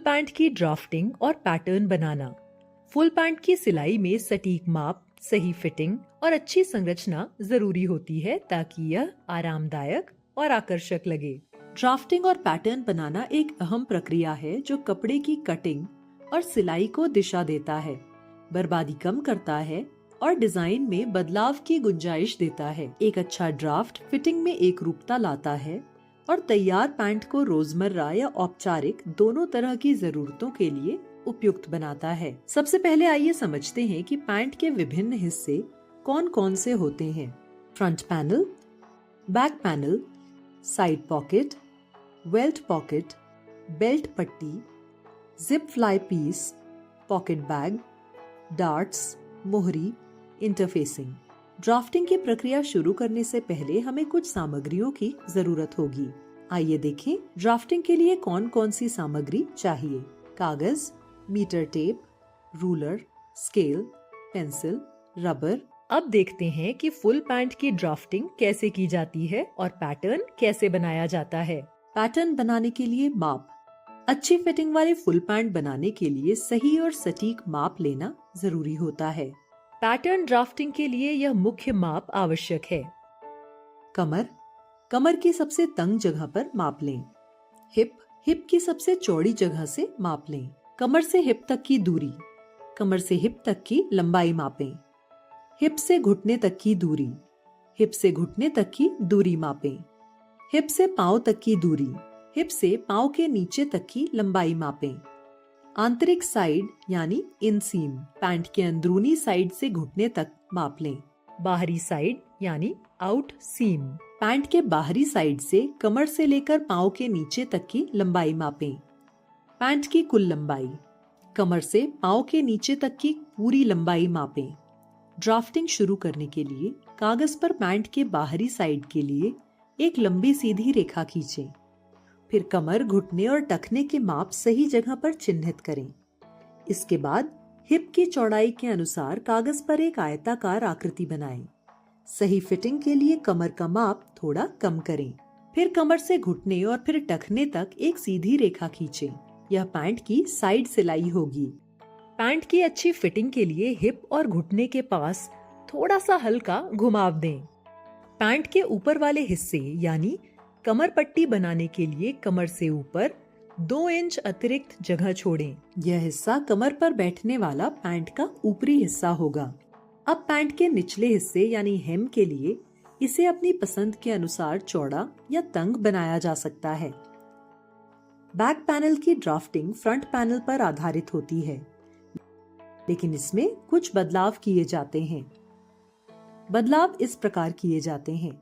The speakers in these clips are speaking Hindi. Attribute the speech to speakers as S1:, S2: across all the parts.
S1: पैंट की ड्राफ्टिंग और पैटर्न बनाना। फुल पैंट की सिलाई में सटीक माप, सही फिटिंग और अच्छी संरचना जरूरी होती है ताकि यह आरामदायक और आकर्षक लगे। ड्राफ्टिंग और पैटर्न बनाना एक अहम प्रक्रिया है जो कपड़े की कटिंग और सिलाई को दिशा देता है, बर्बादी कम करता है और डिजाइन में बदलाव की गुंजाइश देता है। एक अच्छा ड्राफ्ट फिटिंग में एक रूपता लाता है और तैयार पैंट को रोजमर्रा या औपचारिक दोनों तरह की जरूरतों के लिए उपयुक्त बनाता है। सबसे पहले आइए समझते हैं कि पैंट के विभिन्न हिस्से कौन कौन से होते हैं। Front panel, back panel, side pocket, welt pocket, belt पट्टी, zip fly piece, pocket bag, darts, मोहरी, इंटरफेसिंग। ड्राफ्टिंग की प्रक्रिया शुरू करने से पहले हमें कुछ सामग्रियों की जरूरत होगी। आइए देखें ड्राफ्टिंग के लिए कौन कौन सी सामग्री चाहिए। कागज, metre tape, ruler, scale, pencil, rubber. अब देखते हैं कि फुल पैंट की ड्राफ्टिंग कैसे की जाती है और पैटर्न कैसे बनाया जाता है। पैटर्न बनाने के लिए माप। अच्छी फिटिंग वाले फुल पैंट बनाने के लिए सही और सटीक माप लेना जरूरी होता है। पैटर्न ड्राफ्टिंग के लिए यह मुख्य माप आवश्यक है। कमर, कमर की सबसे तंग जगह पर माप लें। हिप, हिप की सबसे चौड़ी जगह से माप लें। कमर से हिप तक की दूरी, कमर से हिप तक की लंबाई मापें। हिप से घुटने तक की दूरी, हिप से घुटने तक की दूरी मापें। हिप से पांव तक की दूरी, हिप से पांव के नीचे तक की लंबाई मापें। आंतरिक साइड यानी इनसीम, पैंट के अंदरूनी साइड से घुटने तक माप लें। बाहरी साइड यानी आउट सीम, पैंट के बाहरी साइड से कमर से लेकर पांव के नीचे तक की लंबाई मापें। पैंट की कुल लंबाई, कमर से पांव के नीचे तक की पूरी लंबाई मापें। ड्राफ्टिंग शुरू करने के लिए कागज पर पैंट के बाहरी साइड के लिए एक लंबी सीधी रेखा खींचें। फिर कमर, घुटने और टखने के माप सही जगह पर चिन्हित करें। इसके बाद हिप की चौड़ाई के अनुसार कागज पर एक आयताकार आकृति बनाएं। सही फिटिंग के लिए कमर का माप थोड़ा कम करें। फिर कमर से घुटने और फिर टखने तक एक सीधी रेखा खींचें। यह पैंट की साइड सिलाई होगी। पैंट की अच्छी फिटिंग के लिए हिप और घुटने के पास थोड़ा सा हल्का घुमाव दें। पैंट के ऊपर वाले हिस्से यानी कमर पट्टी बनाने के लिए कमर से ऊपर 2 इंच अतिरिक्त जगह छोड़ें। यह हिस्सा कमर पर बैठने वाला पैंट का ऊपरी हिस्सा होगा। अब पैंट के निचले हिस्से यानी हेम के लिए इसे अपनी पसंद के अनुसार चौड़ा या तंग बनाया जा सकता है। बैक पैनल की ड्राफ्टिंग फ्रंट पैनल पर आधारित होती है, लेकिन इसमें कुछ बदलाव किए जाते हैं। बदलाव इस प्रकार किए जाते हैं।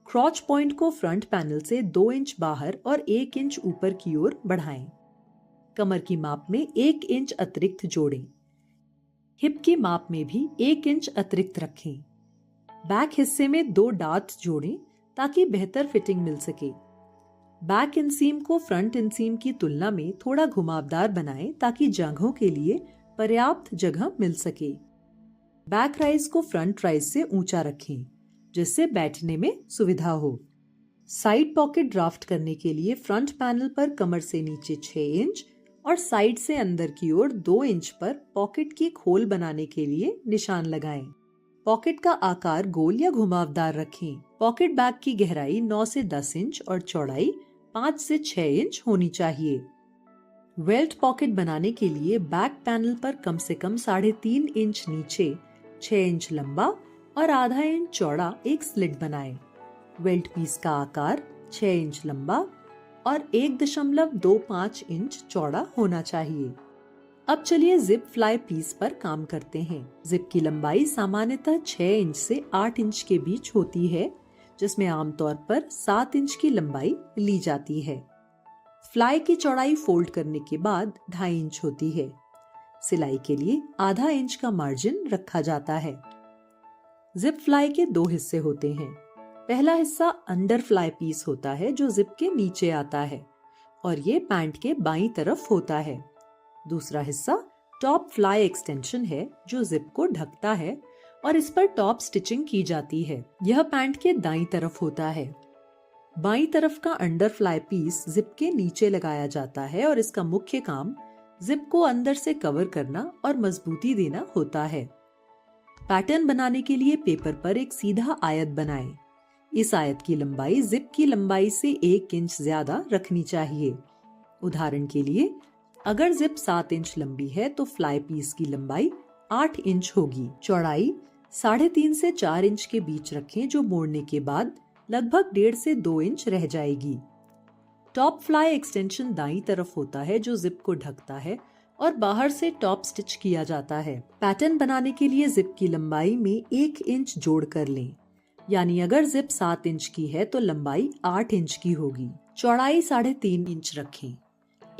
S1: क्रॉच पॉइंट को फ्रंट पैनल से 2 इंच बाहर और 1 इंच ऊपर की ओर बढ़ाएं। कमर की माप में 1 इंच अतिरिक्त जोड़ें। हिप की माप में भी 1 इंच अतिरिक्त रखें। बैक हिस्से में 2 डार्ट जोड़ें ताकि बेहतर फिटिंग मिल सके। बैक इंसीम को फ्रंट इंसीम की तुलना में थोड़ा घुमावदार बनाएं ताकि जंघों के लिए पर्याप्त जगह मिल सके। बैक राइज को फ्रंट राइज से ऊंचा रखें जिससे बैठने में सुविधा हो। साइड पॉकेट ड्राफ्ट करने के लिए फ्रंट पैनल पर कमर से नीचे 6 इंच और साइड से अंदर की ओर 2 इंच पर पॉकेट की खोल बनाने के लिए निशान लगाएं। पॉकेट का आकार गोल या घुमावदार रखें। पॉकेट बैग की गहराई 9 से 10 इंच और चौड़ाई 5 से 6 इंच होनी चाहिए। वेल्ट पॉकेट बनाने के लिए बैक पैनल पर कम से कम 3.5 इंच नीचे 6 इंच लंबा और आधा इंच चौड़ा एक स्लिट बनाएं। वेल्ट पीस का आकार 6 इंच लंबा और 1.25 इंच चौड़ा होना चाहिए। अब चलिए जिप फ्लाई पीस पर काम करते हैं। जिप की लंबाई सामान्यतः 6 इंच से 8 इंच के बीच होती है, जिसमें आमतौर पर 7 इंच की लंबाई ली जाती है। फ्लाई की चौड़ाई फोल्ड करने के बाद 2.5 इंच होती है। सिलाई के लिए आधा इंच का मार्जिन रखा जाता है। जिप फ्लाई के 2 हिस्से होते हैं। पहला हिस्सा अंडर फ्लाई पीस होता है जो जिप के नीचे आता है और ये पैंट के बाईं तरफ होता है। दूसरा हिस्सा टॉप फ्लाई एक्सटेंशन है जो जिप को ढकता है और इस पर टॉप स्टिचिंग की जाती है। यह पैंट के दाईं तरफ होता है। बाईं तरफ का अंडर फ्लाई पीस जिप के नीचे लगाया जाता है और इसका मुख्य काम जिप को अंदर से कवर करना और मजबूती देना होता है। पैटर्न बनाने के लिए पेपर पर एक सीधा आयत बनाएं। इस आयत की लंबाई जिप की लंबाई से 1 इंच ज्यादा रखनी चाहिए। उदाहरण के लिए, अगर जिप 7 इंच लंबी है तो फ्लाई पीस की लंबाई 8 इंच होगी। चौड़ाई 3.5 से 4 इंच के बीच रखें, जो मोड़ने के बाद लगभग 1.5 से 2 इंच रह जाएगी। टॉप फ्लाई एक्सटेंशन दाईं तरफ होता है जो जिप को ढकता है और बाहर से टॉप स्टिच किया जाता है। पैटर्न बनाने के लिए जिप की लंबाई में 1 इंच जोड़ कर लें, यानी अगर जिप 7 इंच की है तो लंबाई 8 इंच की होगी। चौड़ाई 3.5 इंच रखें।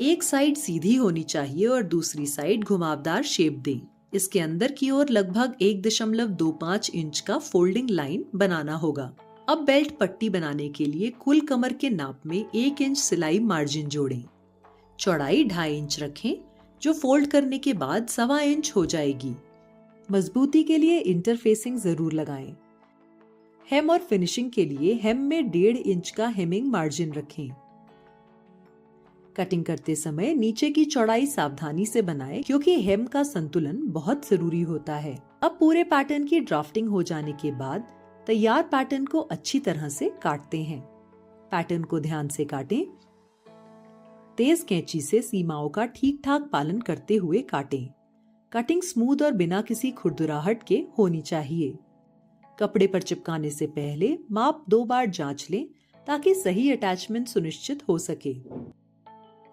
S1: एक साइड सीधी होनी चाहिए और दूसरी साइड घुमावदार शेप दें। इसके अंदर की ओर लगभग 1.25 इंच का फोल्डिंग लाइन बनाना होगा। अब बेल्ट पट्टी बनाने के लिए कुल कमर के नाप में 1 इंच सिलाई मार्जिन जोड़ें। चौड़ाई 2.5 इंच रखें, जो फोल्ड करने के बाद 1.25 इंच हो जाएगी। मजबूती के लिए इंटरफेसिंग जरूर लगाएं। हेम और फिनिशिंग के लिए हेम में 1.5 इंच का हेमिंग मार्जिन रखें। कटिंग करते समय नीचे की चौड़ाई सावधानी से बनाएं, क्योंकि हेम का संतुलन बहुत जरूरी होता है। अब पूरे पैटर्न की ड्राफ्टिंग हो जाने के बाद तैयार पैटर्न को अच्छी तरह से काटते हैं। पैटर्न को ध्यान से काटें। तेज कैंची से सीमाओं का ठीक ठाक पालन करते हुए काटें। कटिंग स्मूथ और बिना किसी खुरदुराहट के होनी चाहिए। कपड़े पर चिपकाने से पहले माप 2 बार जांच लें, ताकि सही अटैचमेंट सुनिश्चित हो सके।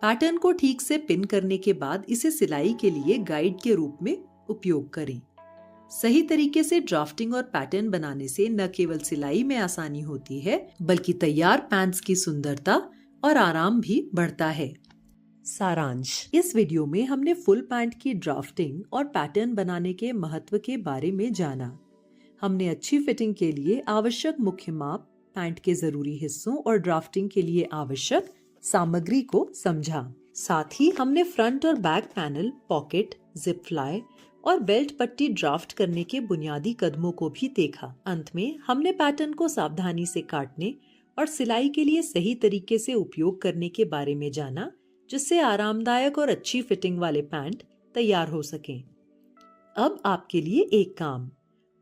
S1: पैटर्न को ठीक से पिन करने के बाद इसे सिलाई के लिए गाइड के रूप में उपयोग करें। सही तरीके से ड्राफ्टिंग और पैटर्न बनाने से न केवल सिलाई में आसानी होती है, बल्कि तैयार पैंट्स की सुंदरता और आराम भी बढ़ता है। सारांश: इस वीडियो में हमने फुल पैंट की ड्राफ्टिंग और पैटर्न बनाने के महत्व के बारे में जाना। हमने अच्छी फिटिंग के लिए आवश्यक मुख्य माप, पैंट के जरूरी हिस्सों और ड्राफ्टिंग के लिए आवश्यक सामग्री को समझा। साथ ही हमने फ्रंट और back panel, pocket, zip fly और बेल्ट पट्टी ड्राफ्ट करने के बुनियादी कदमों को भी देखा। अंत में हमने पैटर्न को सावधानी से काटने और सिलाई के लिए सही तरीके से उपयोग करने के बारे में जाना, जिससे आरामदायक और अच्छी फिटिंग वाले पैंट तैयार हो सकें। अब आपके लिए एक काम,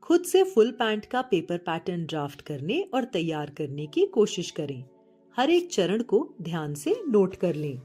S1: खुद से फुल पैंट का पेपर पैटर्न ड्राफ्ट करने और तैयार करने की कोशिश करें। हर एक चरण को ध्यान से नोट कर लें।